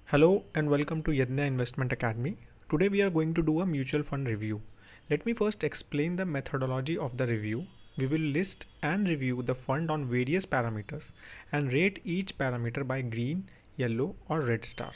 Hello and welcome to Yadnya Investment Academy. Today we are going to do a mutual fund review. Let me first explain the methodology of the review. We will list and review the fund on various parameters and rate each parameter by green, yellow or red star.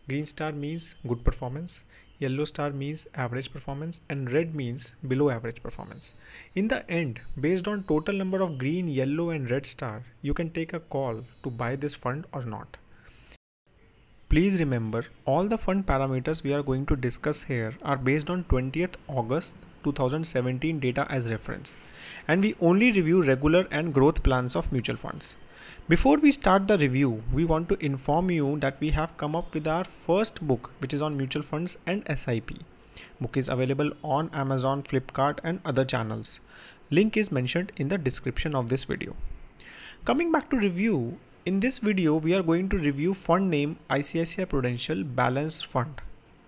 Green star means good performance, yellow star means average performance and red means below average performance. In the end, based on total number of green, yellow and red star, you can take a call to buy this fund or not. Please remember, all the fund parameters we are going to discuss here are based on 20th August 2017 data as reference, and we only review regular and growth plans of mutual funds. Before we start the review, we want to inform you that we have come up with our first book, which is on mutual funds and SIP. Book is available on Amazon, Flipkart and other channels. Link is mentioned in the description of this video. Coming back to review, in this video, we are going to review fund name ICICI Prudential Balanced Fund,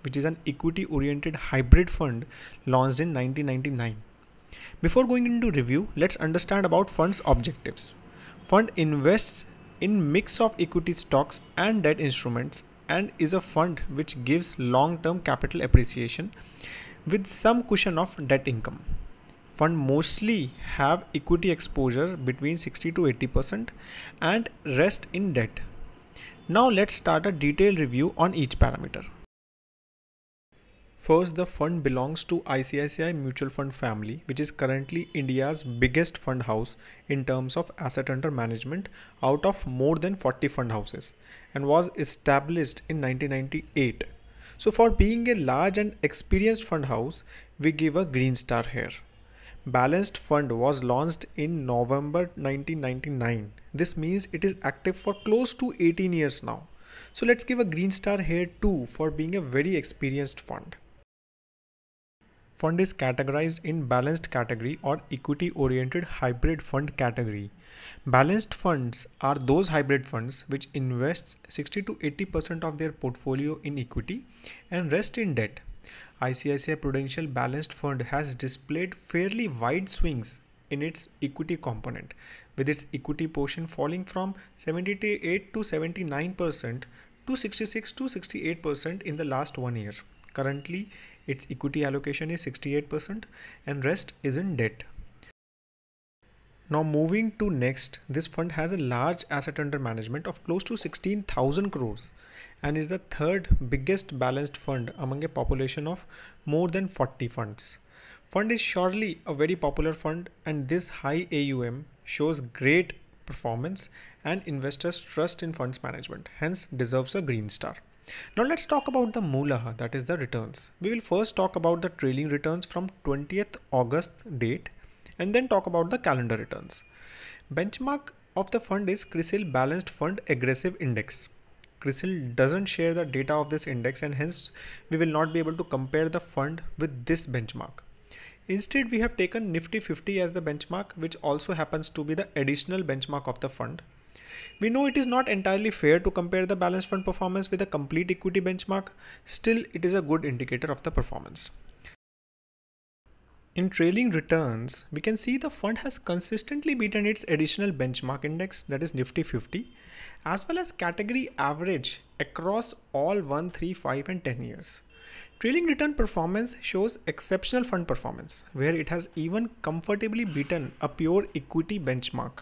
which is an equity-oriented hybrid fund launched in 1999. Before going into review, let's understand about fund's objectives. Fund invests in mix of equity stocks and debt instruments and is a fund which gives long-term capital appreciation with some cushion of debt income. Fund mostly have equity exposure between 60 to 80% and rest in debt. Now let's start a detailed review on each parameter. First, the fund belongs to ICICI Mutual Fund family, which is currently India's biggest fund house in terms of asset under management out of more than 40 fund houses and was established in 1998. So for being a large and experienced fund house, we give a green star here. Balanced Fund was launched in November 1999. This means it is active for close to 18 years now. So let's give a green star here too for being a very experienced fund. Fund is categorized in balanced category or equity oriented hybrid fund category. Balanced funds are those hybrid funds which invests 60 to 80% of their portfolio in equity and rest in debt. ICICI Prudential Balanced Fund has displayed fairly wide swings in its equity component, with its equity portion falling from 78 to 79% to 66 to 68% in the last 1 year. Currently, its equity allocation is 68% and rest is in debt. Now moving to next, this fund has a large asset under management of close to 16,000 crores and is the third biggest balanced fund among a population of more than 40 funds. Fund is surely a very popular fund and this high AUM shows great performance and investors trust in funds management, hence deserves a green star. Now let's talk about the Moolah, that is the returns. We will first talk about the trailing returns from 20th August date and then talk about the calendar returns. Benchmark of the fund is CRISIL Balanced Fund Aggressive Index. CRISIL doesn't share the data of this index and hence we will not be able to compare the fund with this benchmark. Instead, we have taken Nifty 50 as the benchmark, which also happens to be the additional benchmark of the fund. We know it is not entirely fair to compare the balanced fund performance with a complete equity benchmark. Still, it is a good indicator of the performance. In trailing returns, we can see the fund has consistently beaten its additional benchmark index, that is Nifty 50, as well as category average across all 1, 3, 5 and 10 years. Trailing return performance shows exceptional fund performance, where it has even comfortably beaten a pure equity benchmark.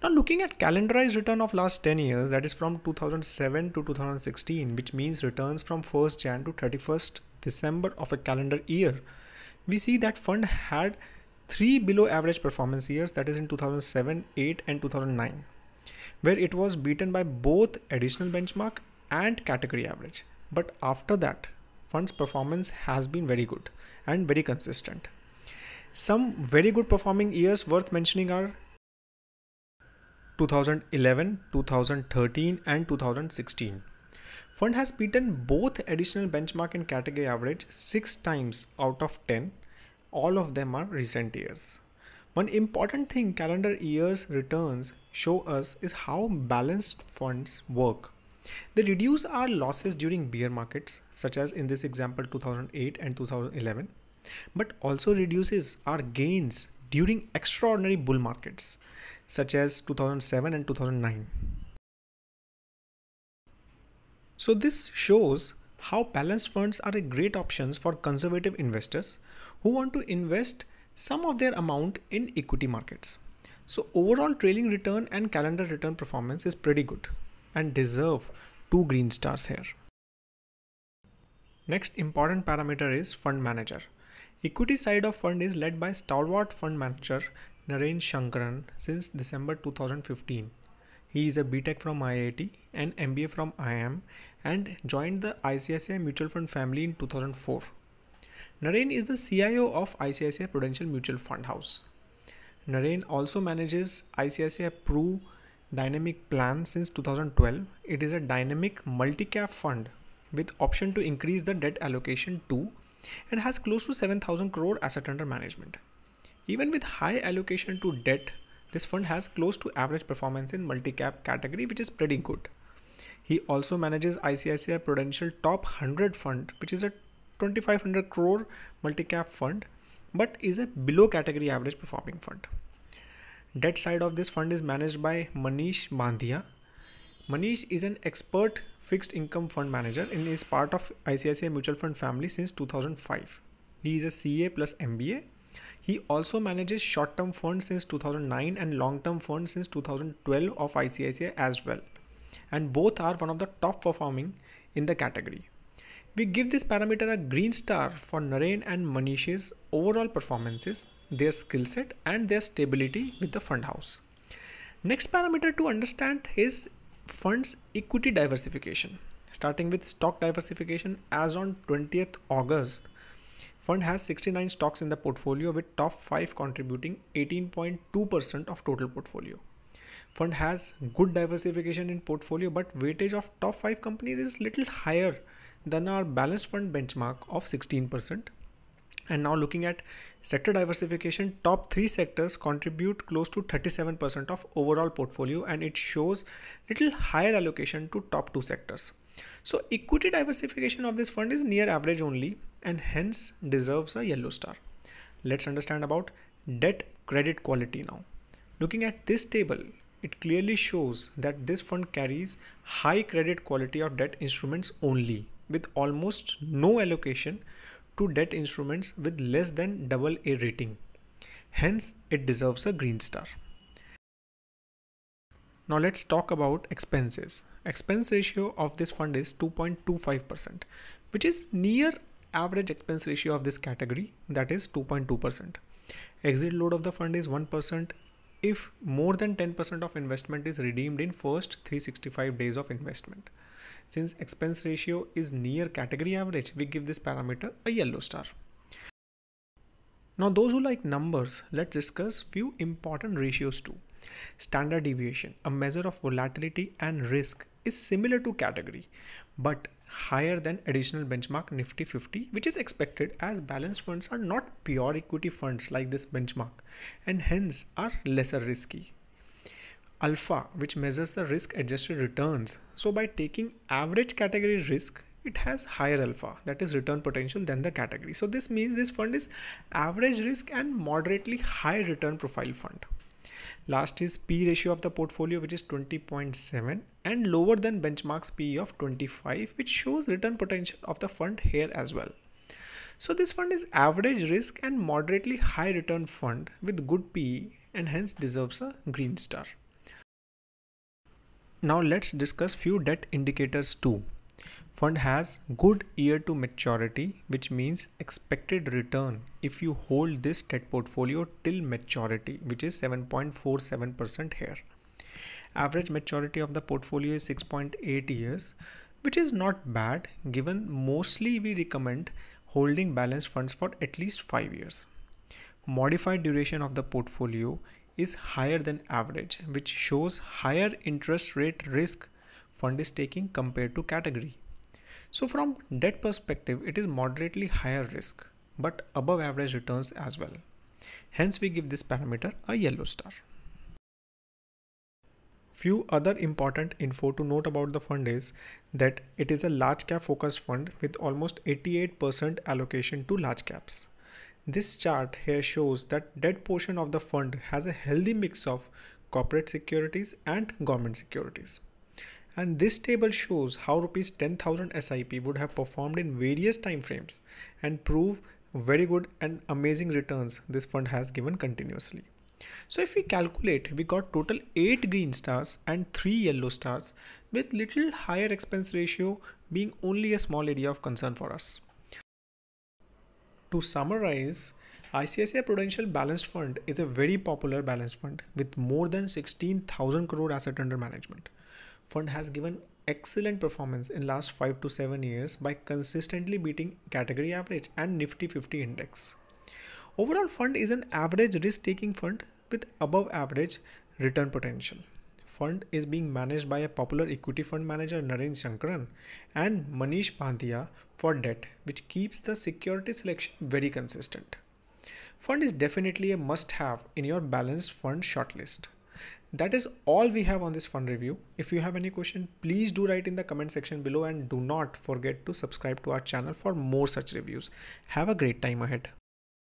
Now looking at calendarized return of last 10 years, that is from 2007 to 2016, which means returns from 1st Jan to 31st December of a calendar year, we see that fund had 3 below average performance years, that is in 2007, 8 and 2009, where it was beaten by both additional benchmark and category average. But after that, fund's performance has been very good and very consistent. Some very good performing years worth mentioning are 2011, 2013 and 2016. Fund has beaten both additional benchmark and category average 6 times out of 10. All of them are recent years. One important thing calendar years returns show us is how balanced funds work. They reduce our losses during bear markets, such as in this example 2008 and 2011, but also reduces our gains during extraordinary bull markets, such as 2007 and 2009. So this shows how balanced funds are a great options for conservative investors who want to invest some of their amount in equity markets. So overall trailing return and calendar return performance is pretty good and deserve 2 green stars here. Next important parameter is fund manager. Equity side of fund is led by stalwart fund manager Naren Shankaran since December 2015. He is a BTech from IIT and MBA from IIM and joined the ICICI Mutual Fund family in 2004. Naren is the CIO of ICICI Prudential Mutual Fund House. Naren also manages ICICI Pru Dynamic Plan since 2012. It is a dynamic multi-cap fund with option to increase the debt allocation too and has close to 7,000 crore asset under management. Even with high allocation to debt, this fund has close to average performance in multi-cap category, which is pretty good. He also manages ICICI Prudential Top 100 Fund, which is a 2500 crore multi-cap fund, but is a below category average performing fund. Debt side of this fund is managed by Manish Bandhia. Manish is an expert fixed income fund manager and is part of ICICI Mutual Fund family since 2005. He is a CA plus MBA. He also manages short-term funds since 2009 and long-term funds since 2012 of ICICI as well. And both are one of the top performing in the category. We give this parameter a green star for Naren and Manish's overall performances, their skill set and their stability with the fund house. Next parameter to understand is fund's equity diversification. Starting with stock diversification, as on 20th August, fund has 69 stocks in the portfolio with top 5 contributing 18.2% of total portfolio. Fund has good diversification in portfolio, but weightage of top 5 companies is little higher than our balanced fund benchmark of 16%. And now looking at sector diversification, top 3 sectors contribute close to 37% of overall portfolio and it shows little higher allocation to top 2 sectors. So equity diversification of this fund is near average only and hence deserves a yellow star. Let's understand about debt credit quality now. Looking at this table, it clearly shows that this fund carries high credit quality of debt instruments only, with almost no allocation to debt instruments with less than AA rating. Hence, it deserves a green star. Now let's talk about expenses. Expense ratio of this fund is 2.25%, which is near average expense ratio of this category, that is 2.2%. Exit load of the fund is 1% if more than 10% of investment is redeemed in first 365 days of investment. Since expense ratio is near category average, we give this parameter a yellow star. Now those who like numbers, let's discuss few important ratios too. Standard deviation, a measure of volatility and risk, is similar to category but higher than additional benchmark Nifty 50, which is expected as balanced funds are not pure equity funds like this benchmark and hence are lesser risky. Alpha, which measures the risk adjusted returns. So by taking average category risk, it has higher alpha, that is return potential, than the category. So this means this fund is average risk and moderately high return profile fund. Last is P ratio of the portfolio, which is 20.7 and lower than benchmark's P of 25, which shows return potential of the fund here as well. So this fund is average risk and moderately high return fund with good PE and hence deserves a green star. Now let's discuss few debt indicators too. Fund has good year to maturity, which means expected return if you hold this debt portfolio till maturity, which is 7.47% here. Average maturity of the portfolio is 6.8 years, which is not bad given mostly we recommend holding balanced funds for at least 5 years. Modified duration of the portfolio is higher than average, which shows higher interest rate risk fund is taking compared to category. So from debt perspective, it is moderately higher risk, but above average returns as well. Hence we give this parameter a yellow star. Few other important info to note about the fund is that it is a large cap focused fund with almost 88% allocation to large caps. This chart here shows that debt portion of the fund has a healthy mix of corporate securities and government securities. And this table shows how rupees 10,000 SIP would have performed in various time frames and prove very good and amazing returns this fund has given continuously. So if we calculate, we got total 8 green stars and 3 yellow stars, with little higher expense ratio being only a small area of concern for us. To summarize, ICICI Prudential Balanced Fund is a very popular balanced fund with more than 16,000 crore asset under management. Fund has given excellent performance in last 5 to 7 years by consistently beating category average and Nifty 50 index. Overall fund is an average risk-taking fund with above average return potential. Fund is being managed by a popular equity fund manager Naren Shankaran and Manish Pandya for debt, which keeps the security selection very consistent. Fund is definitely a must-have in your balanced fund shortlist. That is all we have on this fund review. If you have any question, please do write in the comment section below and do not forget to subscribe to our channel for more such reviews. Have a great time ahead.